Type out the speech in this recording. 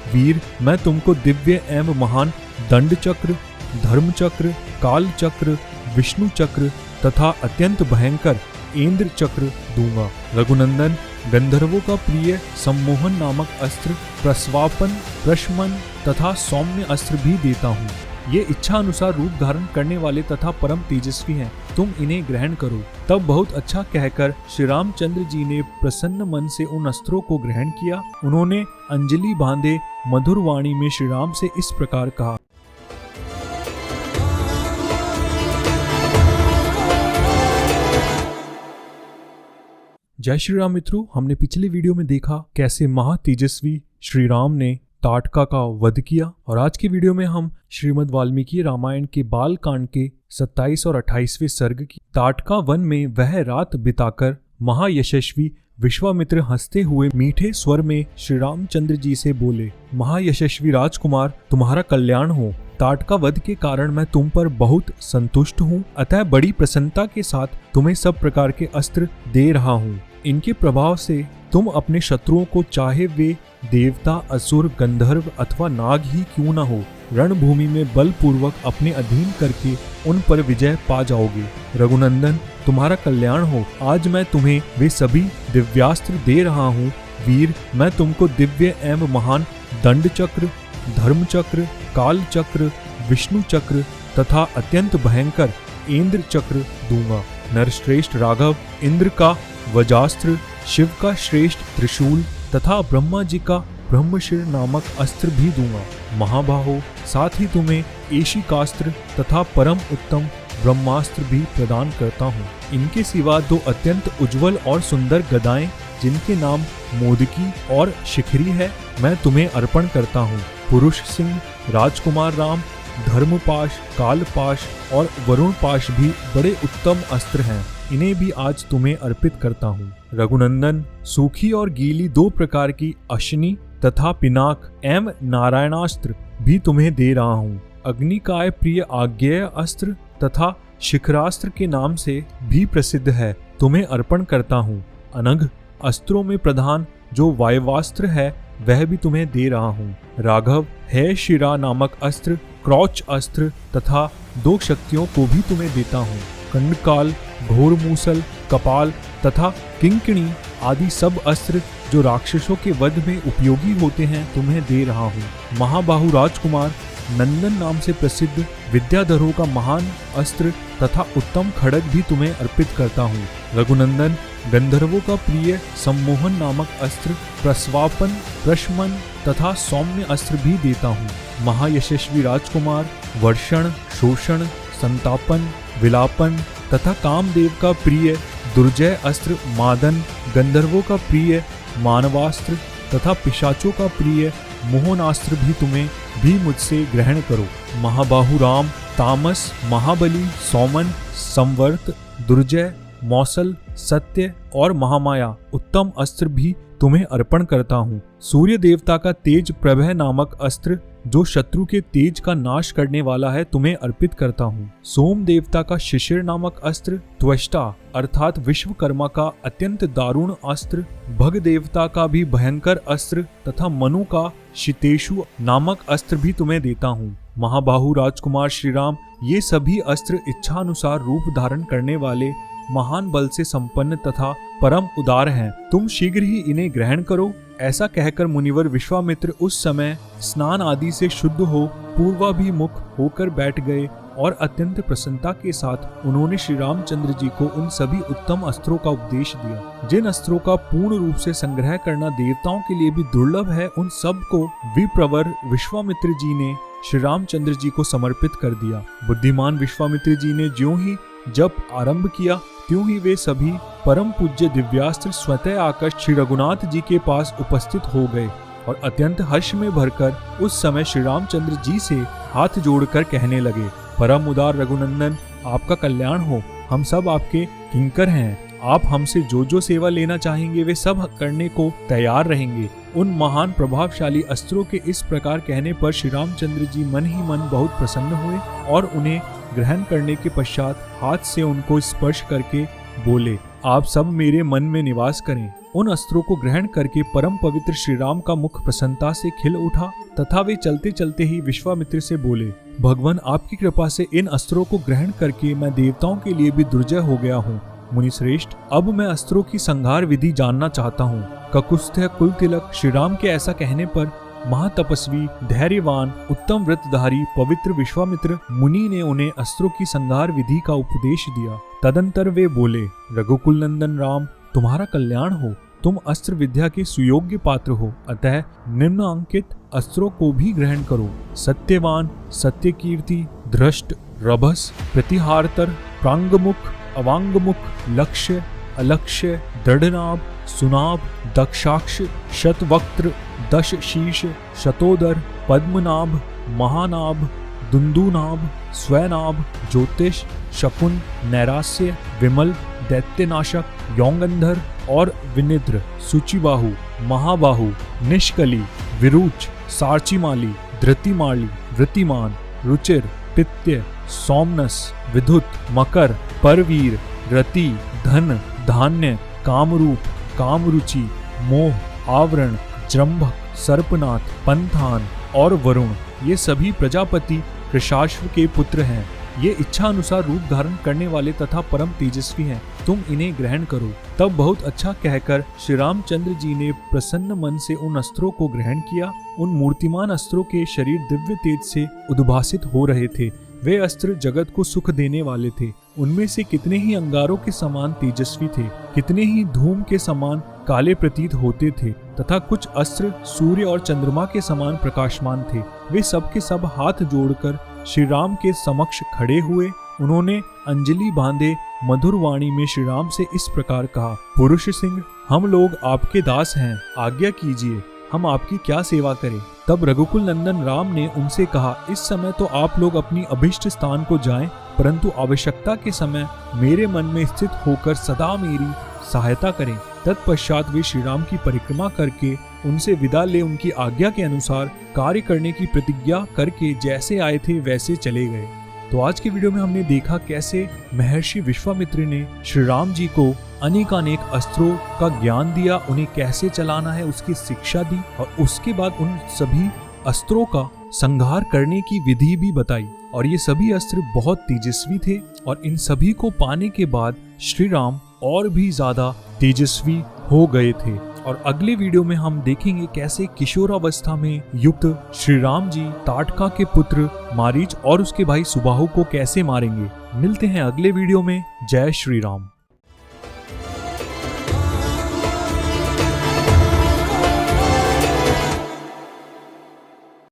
वीर, मैं तुमको दिव्य एवं महान दंड चक्र, धर्म चक्र, काल चक्र, विष्णु चक्र तथा अत्यंत भयंकर इंद्र चक्र दूंगा। रघुनंदन, गंधर्वों का प्रिय सम्मोहन नामक अस्त्र, प्रस्वापन, प्रशमन तथा सौम्य अस्त्र भी देता हूँ। ये इच्छा अनुसार रूप धारण करने वाले तथा परम तेजस्वी हैं, तुम इन्हें ग्रहण करो। तब बहुत अच्छा कहकर श्री रामचंद्र जी ने प्रसन्न मन से उन अस्त्रों को ग्रहण किया। उन्होंने अंजलि बांधे मधुर वाणी में श्री राम से इस प्रकार कहा। जय श्री राम मित्रों, हमने पिछले वीडियो में देखा कैसे महातेजस्वी श्री राम ने ताटका का वध किया और आज के वीडियो में हम श्रीमद् वाल्मीकि रामायण के बाल कांड के 27 और 28वें सर्ग की ताटका वन में वह रात बिताकर महायशस्वी विश्वामित्र हंसते हुए मीठे स्वर में श्री रामचंद्र जी से बोले, महायशस्वी राजकुमार, तुम्हारा कल्याण हो। ताटका वध के कारण मैं तुम पर बहुत संतुष्ट हूँ, अतः बड़ी प्रसन्नता के साथ तुम्हें सब प्रकार के अस्त्र दे रहा हूँ। इनके प्रभाव से तुम अपने शत्रुओं को, चाहे वे देवता, असुर, गंधर्व अथवा नाग ही क्यों न हो, रणभूमि में बलपूर्वक अपने अधीन करके उन पर विजय पा जाओगे। रघुनंदन, तुम्हारा कल्याण हो। आज मैं तुम्हें वे सभी दिव्यास्त्र दे रहा हूँ। वीर, मैं तुमको दिव्य एवं महान दंड चक्र, धर्म चक्र, काल चक्र, विष्णु चक्र तथा अत्यंत भयंकर इंद्र चक्र दूंगा। नरश्रेष्ठ राघव, इंद्र का वज्रास्त्र, शिव का श्रेष्ठ त्रिशूल तथा ब्रह्मा जी का ब्रह्मशिर नामक अस्त्र भी दूंगा। महाबाहो, साथ ही तुम्हें एशिकास्त्र तथा परम उत्तम ब्रह्मास्त्र भी प्रदान करता हूँ। इनके सिवा दो अत्यंत उज्जवल और सुंदर गदाएं, जिनके नाम मोदकी और शिखरी है, मैं तुम्हें अर्पण करता हूँ। पुरुष सिंह, राजकुमार राम, धर्मपाश, कालपाश और वरुण पाश भी बड़े उत्तम अस्त्र हैं, इन्हें भी आज तुम्हें अर्पित करता हूँ। रघुनंदन, सूखी और गीली दो प्रकार की अश्नि तथा पिनाक एवं नारायणास्त्र भी तुम्हें दे रहा हूँ। अग्निकाय प्रिय आज्ञेय अस्त्र तथा शिखरास्त्र के नाम से भी प्रसिद्ध है, तुम्हें अर्पण करता हूँ। अनघ अस्त्रों में प्रधान जो वायवास्त्र है, वह भी तुम्हें दे रहा हूँ। राघव, है शिरा नामक अस्त्र, क्रौच अस्त्र तथा दो शक्तियों को भी तुम्हें देता हूँ। कंडकाल, घोर मूसल, कपाल तथा किंकिणी आदि सब अस्त्र जो राक्षसों के वध में उपयोगी होते हैं, तुम्हें दे रहा हूँ। महाबाहु राजकुमार, नंदन नाम से प्रसिद्ध विद्याधरों का महान अस्त्र तथा उत्तम खड्ग भी तुम्हें अर्पित करता हूँ। रघुनंदन, गंधर्वों का प्रिय सम्मोहन नामक अस्त्र, प्रस्वापन, प्रशमन तथा सौम्य अस्त्र भी देता हूँ। महायशस्वी राजकुमार, वर्षण, शोषण, संतापन, विलापन तथा कामदेव का प्रिय दुर्जय अस्त्र मादन, गंधर्वों का प्रिय मानवास्त्र तथा पिशाचों का प्रिय मोहनास्त्र भी तुम्हें भी मुझसे ग्रहण करो। महाबाहु राम, तामस, महाबली, सौमन, संवर्त, दुर्जय, मौसल, सत्य और महामाया उत्तम अस्त्र भी तुम्हें अर्पण करता हूँ। सूर्य देवता का तेज प्रभय नामक अस्त्र जो शत्रु के तेज का नाश करने वाला है, तुम्हें अर्पित करता हूँ। सोम देवता का शिशिर नामक अस्त्र, त्वष्टा अर्थात विश्वकर्मा का अत्यंत दारुण अस्त्र, भग देवता का भी भयंकर अस्त्र तथा मनु का शितेशु नामक अस्त्र भी तुम्हें देता हूँ। महाबाहु राजकुमार श्री राम, ये सभी अस्त्र इच्छानुसार रूप धारण करने वाले, महान बल से संपन्न तथा परम उदार हैं, तुम शीघ्र ही इन्हें ग्रहण करो। ऐसा कहकर मुनिवर विश्वामित्र उस समय स्नान आदि से शुद्ध हो पूर्वाभिमुख होकर बैठ गए और अत्यंत प्रसन्नता के साथ उन्होंने श्री रामचंद्र जी को उन सभी उत्तम अस्त्रों का उपदेश दिया। जिन अस्त्रों का पूर्ण रूप से संग्रह करना देवताओं के लिए भी दुर्लभ है, उन सब को विप्रवर विश्वामित्र जी ने श्री रामचंद्र जी को समर्पित कर दिया। बुद्धिमान विश्वामित्र जी ने ज्यों ही जप आरंभ किया, त्यों ही वे सभी परम पूज्य दिव्यास्त्र स्वतः आकर श्री रघुनाथ जी के पास उपस्थित हो गए और अत्यंत हर्ष में भरकर उस समय श्री रामचंद्र जी से हाथ जोड़कर कहने लगे, परम उदार रघुनंदन, आपका कल्याण हो। हम सब आपके किंकर हैं। आप हमसे जो जो सेवा लेना चाहेंगे वे सब करने को तैयार रहेंगे। उन महान प्रभावशाली अस्त्रों के इस प्रकार कहने पर श्री रामचंद्र जी मन ही मन बहुत प्रसन्न हुए और उन्हें ग्रहण करने के पश्चात हाथ से उनको स्पर्श करके बोले, आप सब मेरे मन में निवास करें। उन अस्त्रों को ग्रहण करके परम पवित्र श्री राम का मुख प्रसन्नता से खिल उठा तथा वे चलते चलते ही विश्वामित्र से बोले, भगवान आपकी कृपा से इन अस्त्रों को ग्रहण करके मैं देवताओं के लिए भी दुर्जय हो गया हूँ। मुनि श्रेष्ठ, अब मैं अस्त्रों की संहार विधि जानना चाहता हूँ। ककुत्स्थय कुल तिलक श्री राम के ऐसा कहने पर महातपस्वी, धैर्यवान, उत्तम व्रतधारी पवित्र विश्वामित्र मुनि ने उन्हें अस्त्रों की संहार विधि का उपदेश दिया। तदंतर वे बोले, रघुकुल नंदन राम, तुम्हारा कल्याण हो। तुम अस्त्र विद्या के सुयोग्य पात्र हो, अतः निम्नांकित अस्त्रों को भी ग्रहण करो। सत्यवान, सत्यकीर्ति, धृष्ट, रभस, प्रतिहारतर, प्रांगमुख, अवांगमुख, लक्ष्य, अलक्ष्य, दृढ़नाभ, सुनाभ, दक्षाक्ष, शतवक्त्र, दश शीर्ष, शतोदर, पद्मनाभ, महानाभ, दुंदुनाभ, स्वनाभ, ज्योतिष, शकुन, नैरास्य, विमल, दैत्यनाशक, यौंगंधर और विनिद्र, सुचिबाहु, महाबाहु, निष्कली, विरुच, सार्चिमाली, धृतिमाली, वृतिमान, रुचिर, पित्य, सोमनस, विधुत, मकर, परवीर, रति, धन, धान्य, कामरूप, कामरुचि, मोह, आवरण, जृंभक, सर्पनाथ, पंथान और वरुण, ये सभी प्रजापति कृशाश्व के पुत्र हैं। ये इच्छा अनुसार रूप धारण करने वाले तथा परम तेजस्वी हैं। तुम इन्हें ग्रहण करो। तब बहुत अच्छा कहकर श्री रामचंद्र जी ने प्रसन्न मन से उन अस्त्रों को ग्रहण किया। उन मूर्तिमान अस्त्रों के शरीर दिव्य तेज से उद्भासित हो रहे थे। वे अस्त्र जगत को सुख देने वाले थे। उनमें से कितने ही अंगारों के समान तेजस्वी थे, कितने ही धूम के समान काले प्रतीत होते थे तथा कुछ अस्त्र सूर्य और चंद्रमा के समान प्रकाशमान थे। वे सब के सब हाथ जोड़कर श्री राम के समक्ष खड़े हुए। उन्होंने अंजलि बांधे मधुर वाणी में श्री राम से इस प्रकार कहा, पुरुष सिंह, हम लोग आपके दास हैं, आज्ञा कीजिए, हम आपकी क्या सेवा करें। तब रघुकुल नंदन राम ने उनसे कहा, इस समय तो आप लोग अपनी अभिष्ट स्थान को जाएं, परंतु आवश्यकता के समय मेरे मन में स्थित होकर सदा मेरी सहायता करें। तत्पश्चात वे श्री राम की परिक्रमा करके उनसे विदा ले उनकी आज्ञा के अनुसार कार्य करने की प्रतिज्ञा करके जैसे आए थे वैसे चले गए। तो आज के वीडियो में हमने देखा कैसे महर्षि विश्वामित्र ने श्री राम जी को अनेकानेक अस्त्रों का ज्ञान दिया, उन्हें कैसे चलाना है उसकी शिक्षा दी और उसके बाद उन सभी अस्त्रों का संहार करने की विधि भी बताई। और ये सभी अस्त्र बहुत तेजस्वी थे और इन सभी को पाने के बाद श्री राम और भी ज्यादा तेजस्वी हो गए थे। और अगले वीडियो में हम देखेंगे कैसे किशोरावस्था में युक्त श्री राम जी ताटका के पुत्र मारीच और उसके भाई सुबाहु को कैसे मारेंगे। मिलते हैं अगले वीडियो में। जय श्री राम।